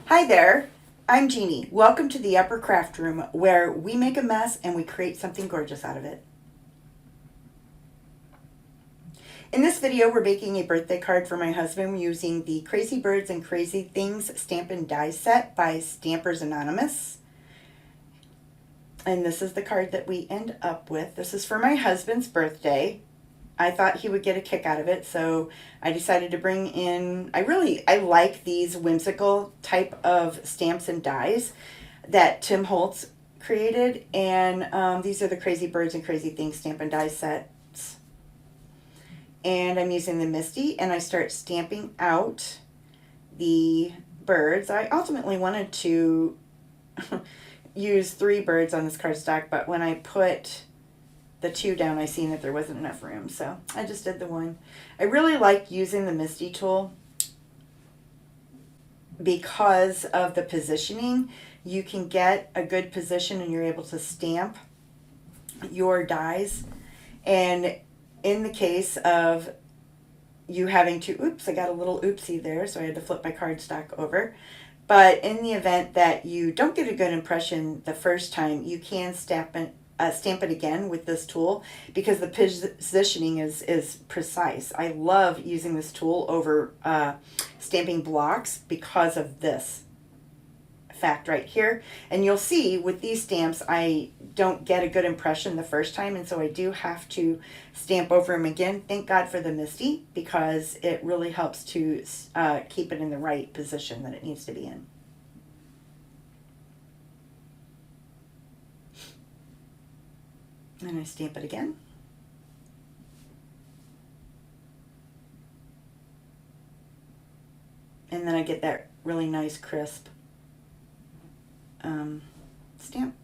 Hi there, I'm Jeannie. Welcome to the Upper Craft Room where we make a mess and we create something gorgeous out of it. In this video, we're making a birthday card for my husband using the Crazy Birds and Crazy Things Stamp and Die set by Stampers Anonymous. And this is the card that we end up with. This is for my husband's birthday. I thought he would get a kick out of it, so I decided to bring in, I like these whimsical type of stamps and dies that Tim Holtz created, and these are the Crazy Birds and Crazy Things Stamp and Die sets. And I'm using the Misty, and I start stamping out the birds. I ultimately wanted to use 3 birds on this cardstock, but when I put the 2 down, I seen that there wasn't enough room, so I just did the 1. I really like using the Misty tool because of the positioning. You can get a good position and you're able to stamp your dies. And in the case of you having to, oops, I got a little oopsie there, so I had to flip my cardstock over. But in the event that you don't get a good impression the first time, you can stamp it again with this tool because the positioning is precise. I love using this tool over stamping blocks because of this fact right here. And you'll see with these stamps, I don't get a good impression the first time, and so I do have to stamp over them again. Thank God for the Misty, because it really helps to keep it in the right position that it needs to be in. And I stamp it again. And then I get that really nice crisp stamp.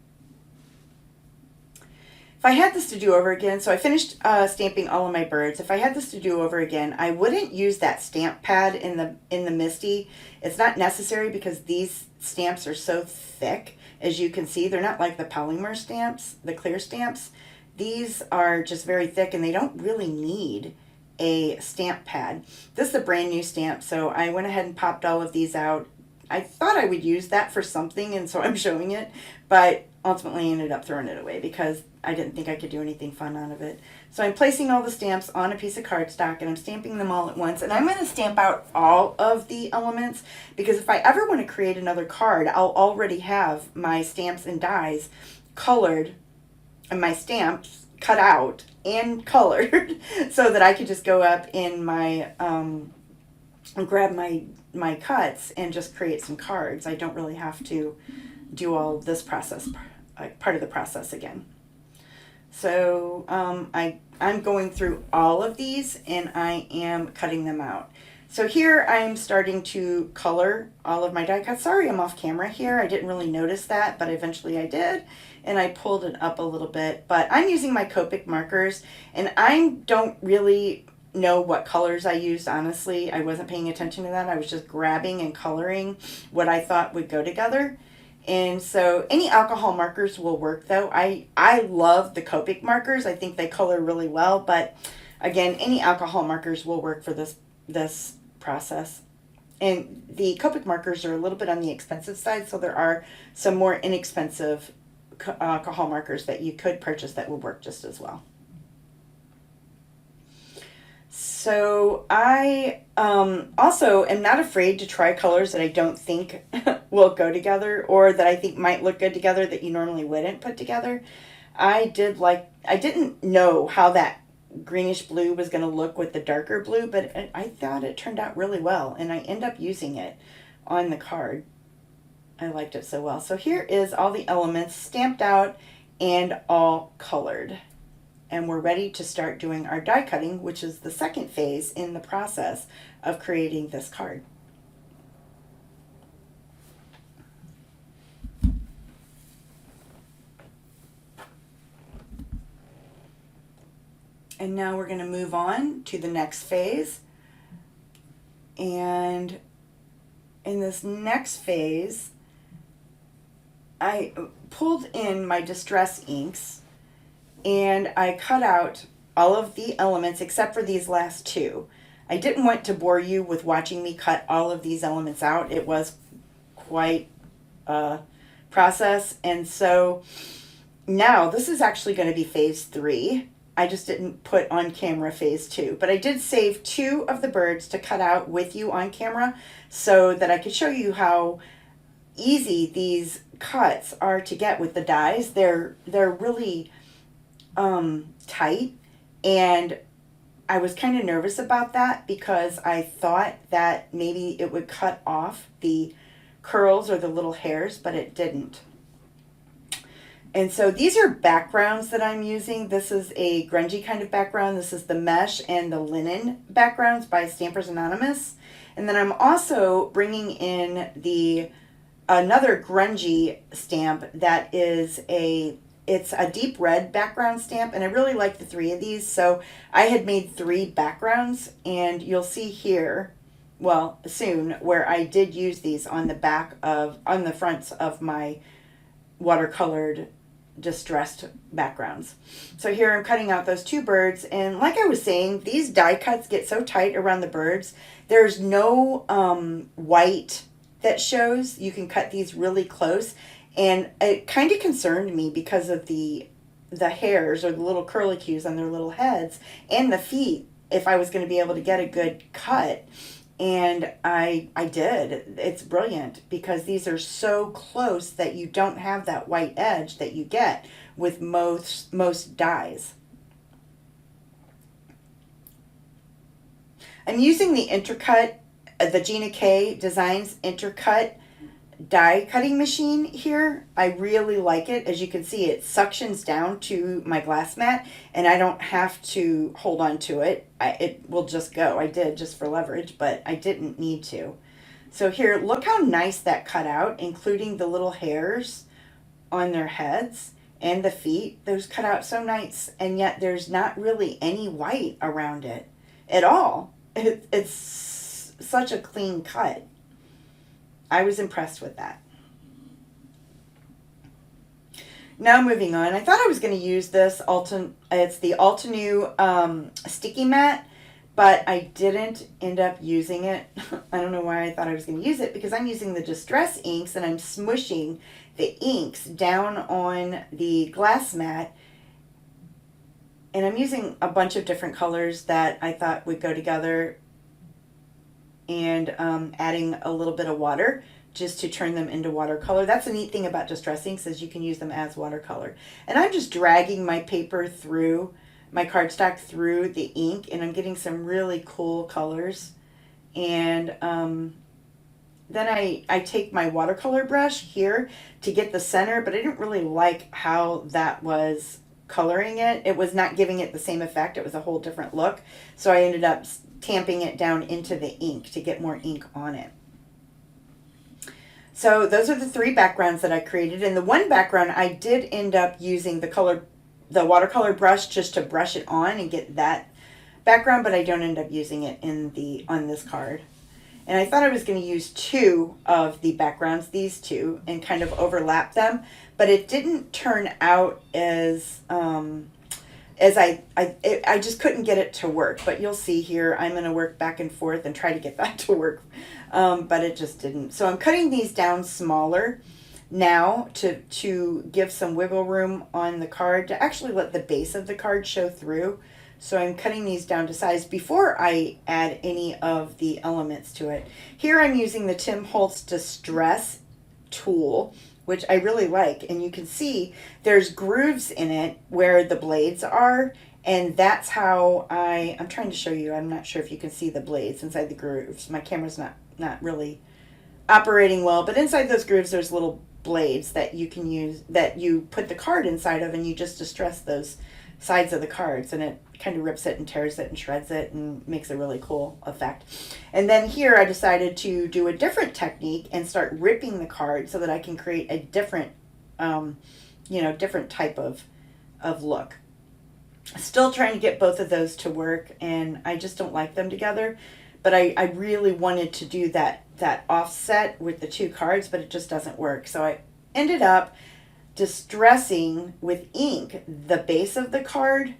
If I had this to do over again, so I finished stamping all of my birds. If I had this to do over again, I wouldn't use that stamp pad in the Misty. It's not necessary because these stamps are so thick. As you can see, they're not like the polymer stamps, the clear stamps. These are just very thick and they don't really need a stamp pad. This is a brand new stamp, so I went ahead and popped all of these out. I thought I would use that for something, and so I'm showing it, but ultimately I ended up throwing it away because I didn't think I could do anything fun out of it. So I'm placing all the stamps on a piece of cardstock and I'm stamping them all at once, and I'm going to stamp out all of the elements because if I ever want to create another card, I'll already have my stamps and dies colored and my stamps cut out and colored so that I could just go up in my grab my cuts and just create some cards. I don't really have to do all of this process, part of the process again. So I'm going through all of these and I am cutting them out. So here I'm starting to color all of my die cuts. Sorry I'm off camera here. I didn't really notice that, but eventually I did. And I pulled it up a little bit. But I'm using my Copic markers, and I don't really know what colors I used, honestly. I wasn't paying attention to that. I was just grabbing and coloring what I thought would go together. And so any alcohol markers will work though. I love the Copic markers. I think they color really well, but again, any alcohol markers will work for this process. And the Copic markers are a little bit on the expensive side, so there are some more inexpensive alcohol markers that you could purchase that will work just as well. So I also am not afraid to try colors that I don't think will go together or that I think might look good together that you normally wouldn't put together. I didn't know how that greenish blue was going to look with the darker blue, but I thought it turned out really well, and I end up using it on the card. I liked it so well. So here is all the elements stamped out and all colored. And we're ready to start doing our die cutting, which is the second phase in the process of creating this card. And now we're going to move on to the next phase. And in this next phase, I pulled in my distress inks and I cut out all of the elements except for these last 2. I didn't want to bore you with watching me cut all of these elements out. It was white process. And so now this is actually going to be phase 3. I just didn't put on camera phase 2, but I did save 2 of the birds to cut out with you on camera so that I could show you how easy these cuts are to get with the dies. They're really tight, and I was kind of nervous about that because I thought that maybe it would cut off the curls or the little hairs, but it didn't. And so these are backgrounds that I'm using. This is a grungy kind of background. This is the mesh and the linen backgrounds by Stampers Anonymous. And then I'm also bringing in another grungy stamp that is it's a deep red background stamp, and I really like the 3 of these. So I had made 3 backgrounds, and you'll see here, well, soon, where I did use these on the fronts of my watercolored distressed backgrounds. So here I'm cutting out those 2 birds, and like I was saying, these die cuts get so tight around the birds. There's no white that shows. You can cut these really close, and it kind of concerned me because of the hairs or the little curlicues on their little heads and the feet, if I was going to be able to get a good cut. And I did. It's brilliant because these are so close that you don't have that white edge that you get with most dies. I'm using the Intercut, the Gina K Designs Intercut die cutting machine here. I really like it. As you can see, it suctions down to my glass mat, and I don't have to hold on to it. It will just go. I did just for leverage, but I didn't need to. So here, look how nice that cut out, including the little hairs on their heads and the feet. Those cut out so nice, and yet there's not really any white around it at all. It's such a clean cut. I was impressed with that. Now moving on, I thought I was going to use this it's the Altenew sticky mat, but I didn't end up using it. I don't know why I thought I was going to use it, because I'm using the Distress inks and I'm smooshing the inks down on the glass mat, and I'm using a bunch of different colors that I thought would go together, and adding a little bit of water just to turn them into watercolor. That's the neat thing about Distress inks, is you can use them as watercolor. And I'm just dragging my paper through, my cardstock through the ink, and I'm getting some really cool colors. And then I take my watercolor brush here to get the center, but I didn't really like how that was coloring it. It was not giving it the same effect. It was a whole different look. So I ended up tamping it down into the ink to get more ink on it. So those are the 3 backgrounds that I created. And the one background I did end up using the watercolor brush just to brush it on and get that background, but I don't end up using it on this card. And I thought I was going to use 2 of the backgrounds, these 2, and kind of overlap them, but it didn't turn out as I just couldn't get it to work. But you'll see here, I'm going to work back and forth and try to get that to work, but it just didn't. So I'm cutting these down smaller now to give some wiggle room on the card, to actually let the base of the card show through. So I'm cutting these down to size before I add any of the elements to it. Here I'm using the Tim Holtz Distress tool, which I really like. And you can see there's grooves in it where the blades are. And that's how I'm trying to show you. I'm not sure if you can see the blades inside the grooves. My camera's not really operating well. But inside those grooves, there's little blades that you can use, that you put the card inside of, and you just distress those sides of the cards, and it kind of rips it and tears it and shreds it and makes a really cool effect. And then here I decided to do a different technique and start ripping the card so that I can create a different different type of look. Still trying to get both of those to work, and I just don't like them together, but I really wanted to do that offset with the 2 cards, but it just doesn't work. So I ended up distressing with ink the base of the card,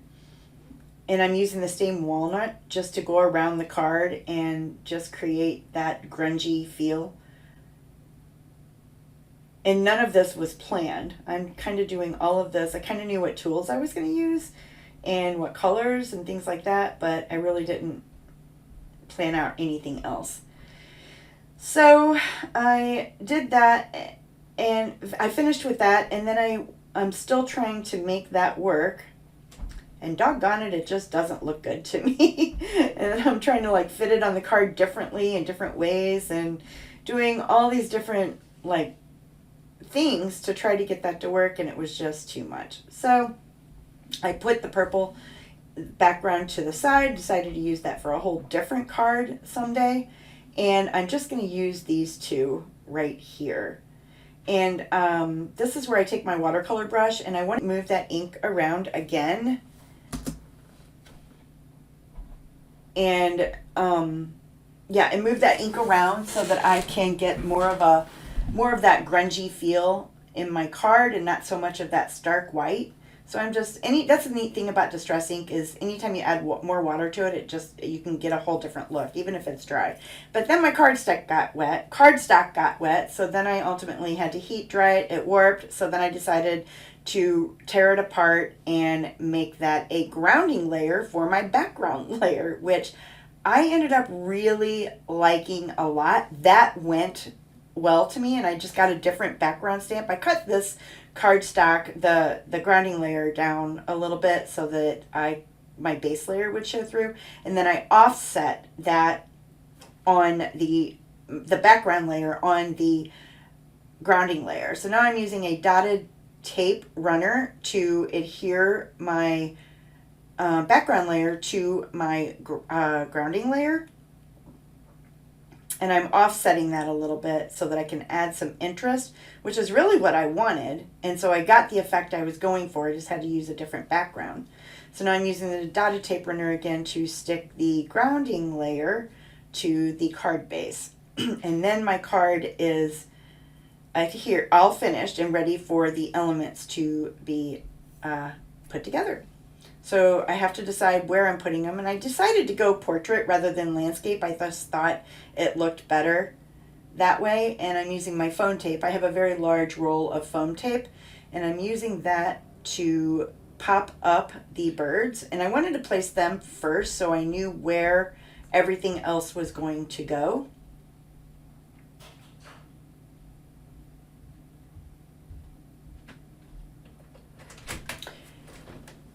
and I'm using the same walnut just to go around the card and just create that grungy feel. and none of this was planned. I'm kind of doing all of this. I kind of knew what tools I was going to use and what colors and things like that, but I really didn't plan out anything else. So I did that, and I finished with that, and then I'm still trying to make that work, and doggone it, it just doesn't look good to me. And I'm trying to like fit it on the card differently in different ways, and doing all these different like things to try to get that to work, and it was just too much. So I put the purple background to the side, decided to use that for a whole different card someday, and I'm just going to use these two right here. And this is where I take my watercolor brush, and I want to move that ink around again. And and move that ink around so that I can get more of that grungy feel in my card, and not so much of that stark white. So that's the neat thing about distress ink, is anytime you add more water to it, you can get a whole different look, even if it's dry. But then my cardstock got wet, so then I ultimately had to heat dry it. It warped, so then I decided to tear it apart and make that a grounding layer for my background layer, which I ended up really liking a lot. That went well to me, and I just got a different background stamp. I cut this cardstock, the grounding layer, down a little bit so that my base layer would show through, and then I offset that on the background layer on the grounding layer. So now I'm using a dotted tape runner to adhere my background layer to my grounding layer, and I'm offsetting that a little bit so that I can add some interest, which is really what I wanted. And so I got the effect I was going for. I just had to use a different background. So now I'm using the dotted tape runner again to stick the grounding layer to the card base. And then my card is here all finished and ready for the elements to be put together. So I have to decide where I'm putting them, and I decided to go portrait rather than landscape. I just thought it looked better that way, and I'm using my foam tape. I have a very large roll of foam tape, and I'm using that to pop up the birds, and I wanted to place them first so I knew where everything else was going to go.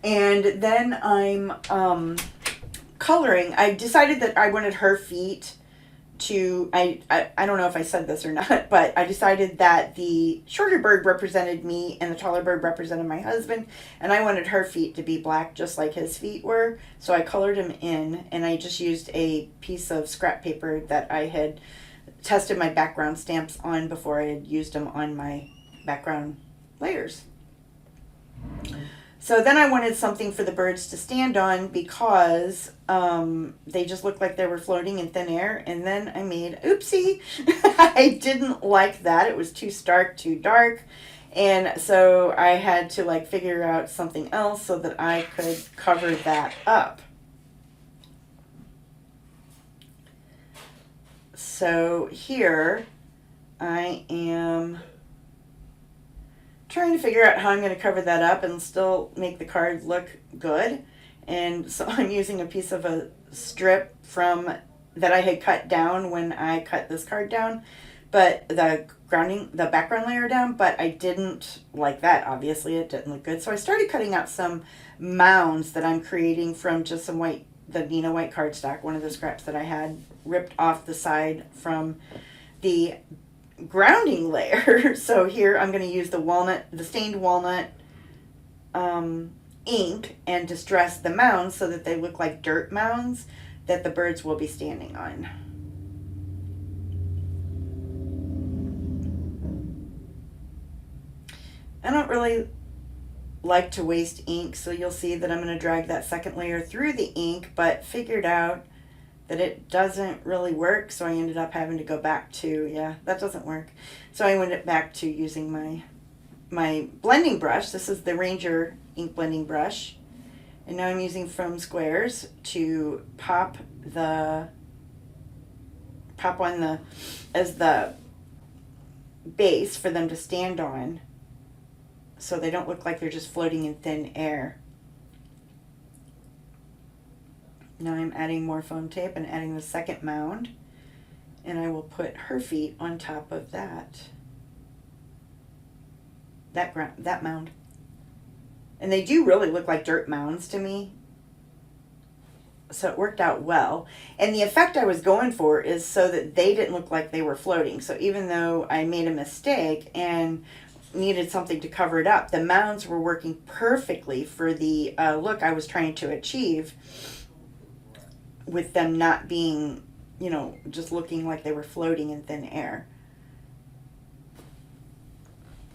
And then I'm coloring. I decided that I wanted her feet to, I don't know if I said this or not, but I decided that the shorter bird represented me and the taller bird represented my husband, and I wanted her feet to be black just like his feet were. So I colored him in, and I just used a piece of scrap paper that I had tested my background stamps on before I had used them on my background layers. So then I wanted something for the birds to stand on because they just looked like they were floating in thin air. And then I made, oopsie, I didn't like that. It was too stark, too dark. And so I had to like figure out something else so that I could cover that up. So here I am trying to figure out how I'm going to cover that up and still make the card look good. And so I'm using a piece of a strip that I had cut down when I cut this card down, but the background layer down, but I didn't like that. Obviously it didn't look good. So I started cutting out some mounds that I'm creating from just some the Nina white cardstock, one of the scraps that I had ripped off the side from the grounding layer. So here I'm going to use the stained walnut ink and distress the mounds so that they look like dirt mounds that the birds will be standing on. I don't really like to waste ink, so you'll see that I'm going to drag that second layer through the ink, but figured out that it doesn't really work, so I ended up having to go back to, that doesn't work. So I went back to using my blending brush. This is the Ranger ink blending brush. And now I'm using foam squares to pop on as the base for them to stand on so they don't look like they're just floating in thin air. Now I'm adding more foam tape and adding the second mound, and I will put her feet on top of that mound. And they do really look like dirt mounds to me, so it worked out well. And the effect I was going for is so that they didn't look like they were floating. So even though I made a mistake and needed something to cover it up, the mounds were working perfectly for the look I was trying to achieve, with them not being, you know, just looking like they were floating in thin air.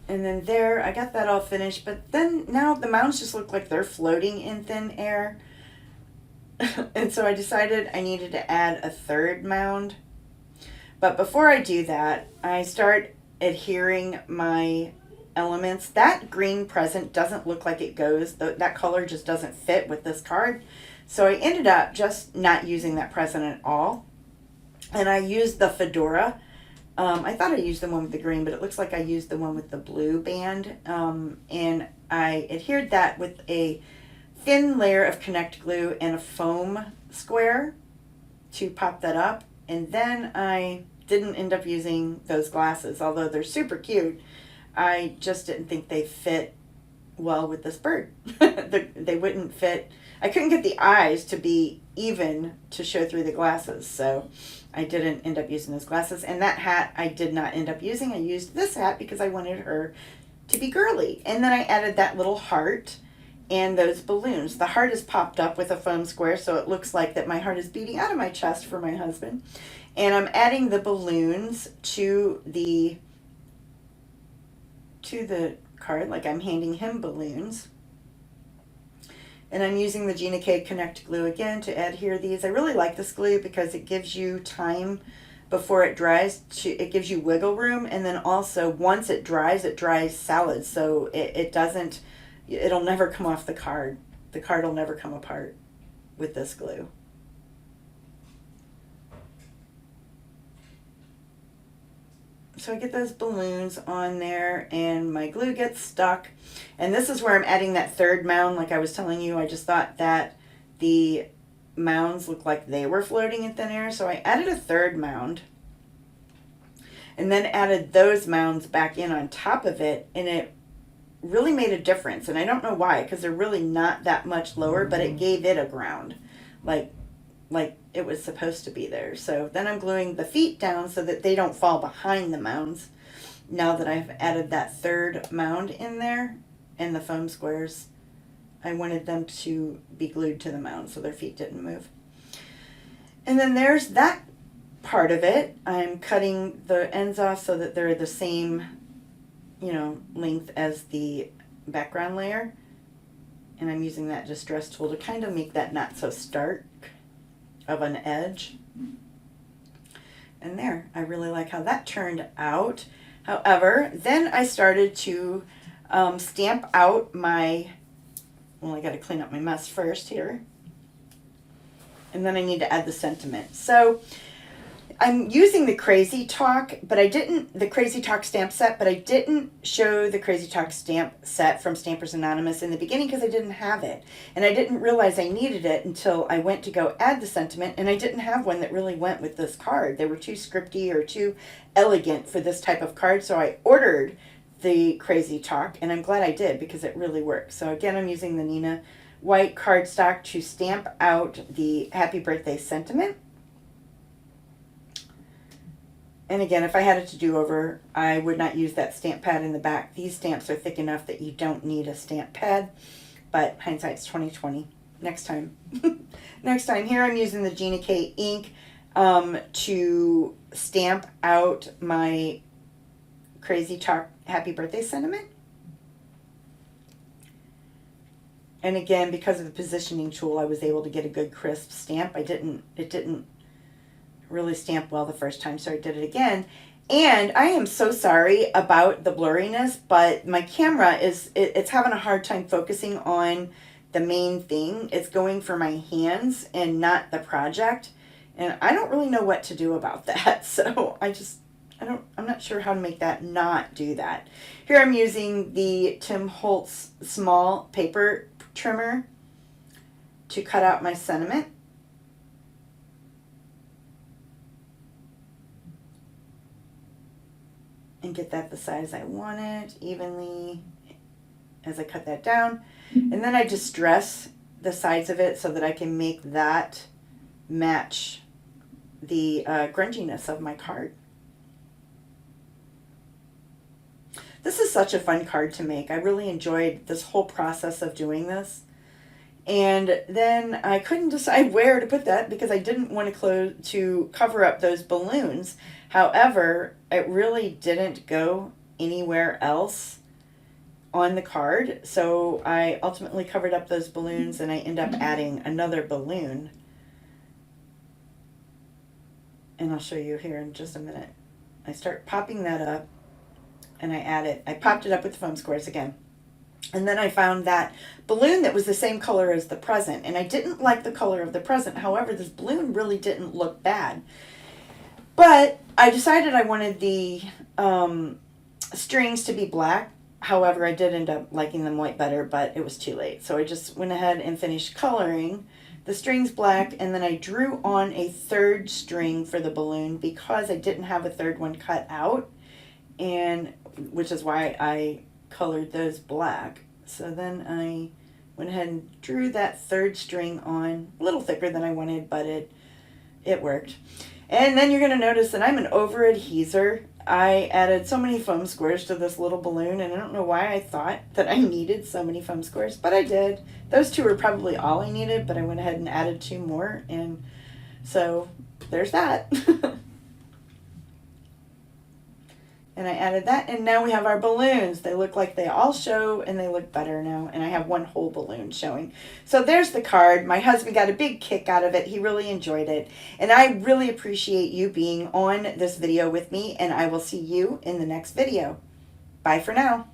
And then there, I got that all finished, but then now the mounds just look like they're floating in thin air. And so I decided I needed to add a third mound. But before I do that, I start adhering my elements. That green present doesn't look like it goes, that color just doesn't fit with this card. So I ended up just not using that present at all. And I used the fedora. I thought I used the one with the green, but it looks like I used the one with the blue band. And I adhered that with a thin layer of Connect glue and a foam square to pop that up. And then I didn't end up using those glasses, although they're super cute. I just didn't think they fit well with this bird. They wouldn't fit. I couldn't get the eyes to be even to show through the glasses, so I didn't end up using those glasses. And that hat I did not end up using. I used this hat because I wanted her to be girly. And then I added that little heart and those balloons. The heart is popped up with a foam square, so it looks like that my heart is beating out of my chest for my husband. And I'm adding the balloons to the card, like I'm handing him balloons. And I'm using the Gina K Connect glue again to adhere these. I really like this glue because it gives you time before it dries. It gives you wiggle room, and then also once it dries solid, so it'll never come off the card. The card will never come apart with this glue. So I get those balloons on there and my glue gets stuck. And this is where I'm adding that third mound. Like I was telling you, I just thought that the mounds looked like they were floating in thin air. So I added a third mound and then added those mounds back in on top of it. And it really made a difference. And I don't know why, because they're really not that much lower, but it gave it a ground. Like it was supposed to be there. So then I'm gluing the feet down so that they don't fall behind the mounds. Now that I've added that third mound in there and the foam squares, I wanted them to be glued to the mound so their feet didn't move. And then there's that part of it. I'm cutting the ends off so that they're the same, length as the background layer. And I'm using that distress tool to kind of make that not so stark of an edge. And there, I really like how that turned out. However, then I started to stamp out I got to clean up my mess first here. And then I need to add the sentiment. So I'm using the Crazy Talk, the Crazy Talk stamp set, but I didn't show the Crazy Talk stamp set from Stampers Anonymous in the beginning because I didn't have it. And I didn't realize I needed it until I went to go add the sentiment, and I didn't have one that really went with this card. They were too scripty or too elegant for this type of card, so I ordered the Crazy Talk, and I'm glad I did because it really works. So again, I'm using the Nina White cardstock to stamp out the Happy Birthday sentiment. And again, if I had it to do over, I would not use that stamp pad in the back. These stamps are thick enough that you don't need a stamp pad, but hindsight's 20/20. Next time. Next time. Here I'm using the Gina K ink to stamp out my Crazy Talk Happy Birthday sentiment. And again, because of the positioning tool, I was able to get a good crisp stamp. It didn't really stamp well the first time, so I did it again. And I am so sorry about the blurriness, but my camera it's having a hard time focusing on the main thing. It's going for my hands and not the project, and I don't really know what to do about that. So I I'm not sure how to make that not do that. Here I'm using the Tim Holtz small paper trimmer to cut out my sentiment. And get that the size I want it evenly as I cut that down. And then I distress the sides of it so that I can make that match the grunginess of my card. This is such a fun card to make. I really enjoyed this whole process of doing this. And then I couldn't decide where to put that because I didn't want to cover up those balloons. However, it really didn't go anywhere else on the card. So I ultimately covered up those balloons and I end up adding another balloon. And I'll show you here in just a minute. I start popping that up and I popped it up with the foam squares again. And then I found that balloon that was the same color as the present. And I didn't like the color of the present. However, this balloon really didn't look bad. But I decided I wanted the strings to be black. However, I did end up liking them white better, but it was too late. So I just went ahead and finished coloring the strings black. And then I drew on a third string for the balloon because I didn't have a third one cut out. And which is why I colored those black. So then I went ahead and drew that third string on, a little thicker than I wanted, but it worked. And then you're going to notice that I'm an over adheser. I added so many foam squares to this little balloon, and I don't know why I thought that I needed so many foam squares, but I did. Those two were probably all I needed, but I went ahead and added 2 more, and so there's that. And I added that, and now we have our balloons. They look like they all show, and they look better now. And I have one whole balloon showing. So there's the card. My husband got a big kick out of it. He really enjoyed it. And I really appreciate you being on this video with me, and I will see you in the next video. Bye for now.